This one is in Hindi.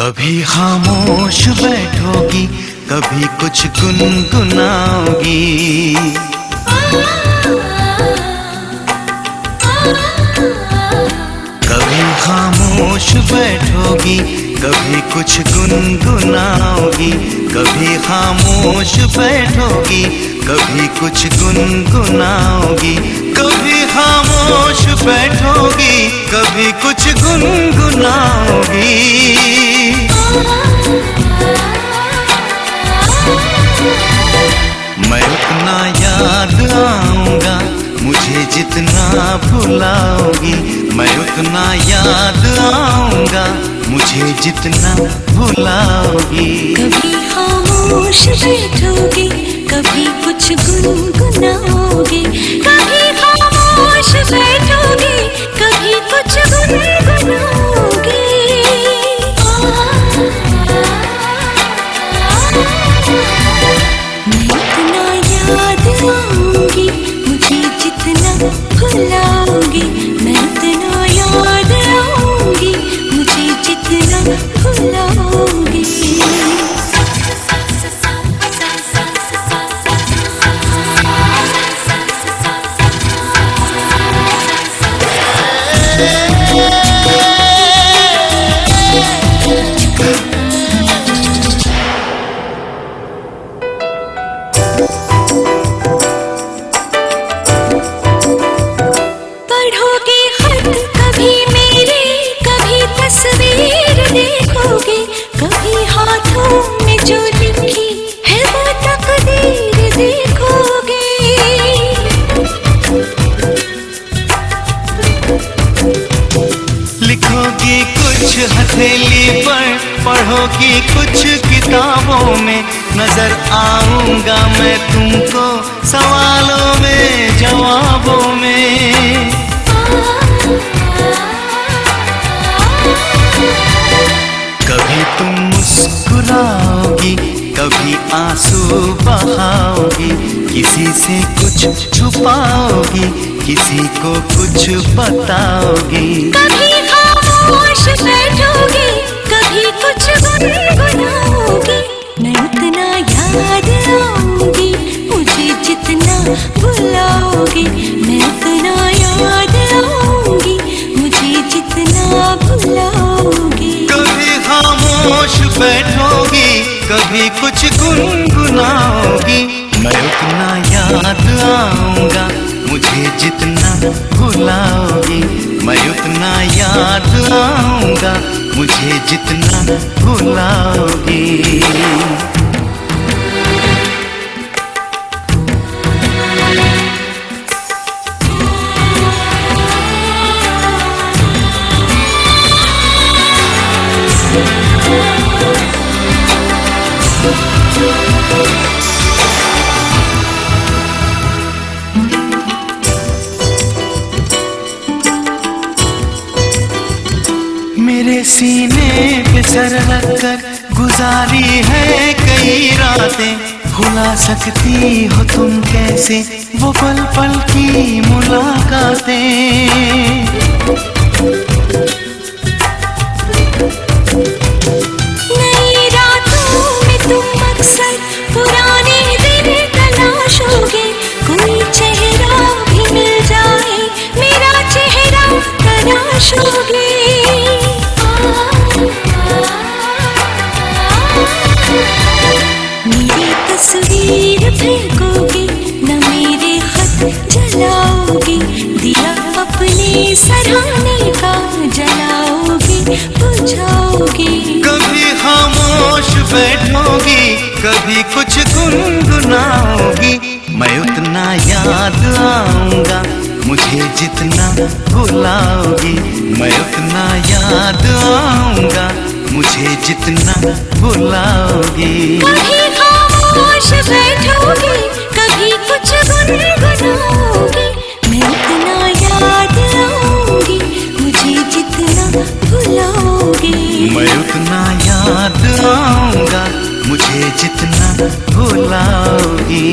कभी खामोश बैठोगी, कभी कुछ गुनगुनाओगी। कभी खामोश बैठोगी, कभी कुछ गुनगुनाओगी। कभी खामोश बैठोगी, कभी कुछ गुनगुनाओगी। कभी खामोश बैठोगी, कभी कुछ गुनगुनाओगी। मैं उतना याद आऊंगा मुझे जितना भुलाओगी। मैं उतना याद आऊंगा मुझे जितना भुलाओगी। कभी खामोश बैठोगी, कभी कुछ गुनगुनाओगी। कभी खामोश बैठोगी, कभी कुछ गुनगुनाओगी। मैं इतना याद आऊंगी मुझे जितना भुलाओगी। मैं इतना याद आऊंगी मुझे जितना भुलाओगी। पढ़ोगे खत कभी मेरे, कभी तस्वीर देखोगे। कभी हाथों में जो लिखी है वो तकदीर देखोगे। लिखोगी कुछ हथेली पर, पढ़ोगी कुछ किताबों में। नजर आऊंगा मैं तुमको सवालों में जवाबों में। कभी तुम मुस्कुराओगी, कभी आंसू बहाओगी। किसी से कुछ छुपाओगी, किसी को कुछ बताओगी। कभी खामोश बैठोगी, कभी कुछ गुनगुनाओगी। मैं उतना याद आऊंगी मुझे जितना भुलाओगी। मैं उतना याद आऊंगी मुझे जितना भुलाओगी। कभी खामोश बैठोगी, कभी कुछ गुनगुनाओगी। मैं उतना याद आऊंगा मुझे जितना भुलाओगी। मैं उतना याद आऊंगा मुझे जितना भुलाओगी। मेरे सीने पे सर रखकर गुजारी है कई रातें। भुला सकती हो तुम कैसे वो पल पल की मुलाकातें। नई रातों में तुम अक्सर पुराने दिन तलाशोगे। कोई चेहरा भी मिल जाए मेरा चेहरा तलाशोगे। मेरी तस्वीर फेंकोगे, न मेरे खत जलाओगे। दिया अपने सराहने का जलाओगे, बुझाओगे। कभी खामोश बैठोगी, कभी कुछ गुनगुनाओगी। मैं उतना याद आऊंगा मुझे जितना भुलाओगी। मैं उतना याद आऊंगा मुझे जितना भुलाओगी। कभी खामोश बैठोगे, कभी कुछ गुनगुनाओगे। मैं उतना याद आऊंगी मुझे जितना भुलाओगे। मैं उतना याद आऊंगा मुझे जितना भुलाओगी।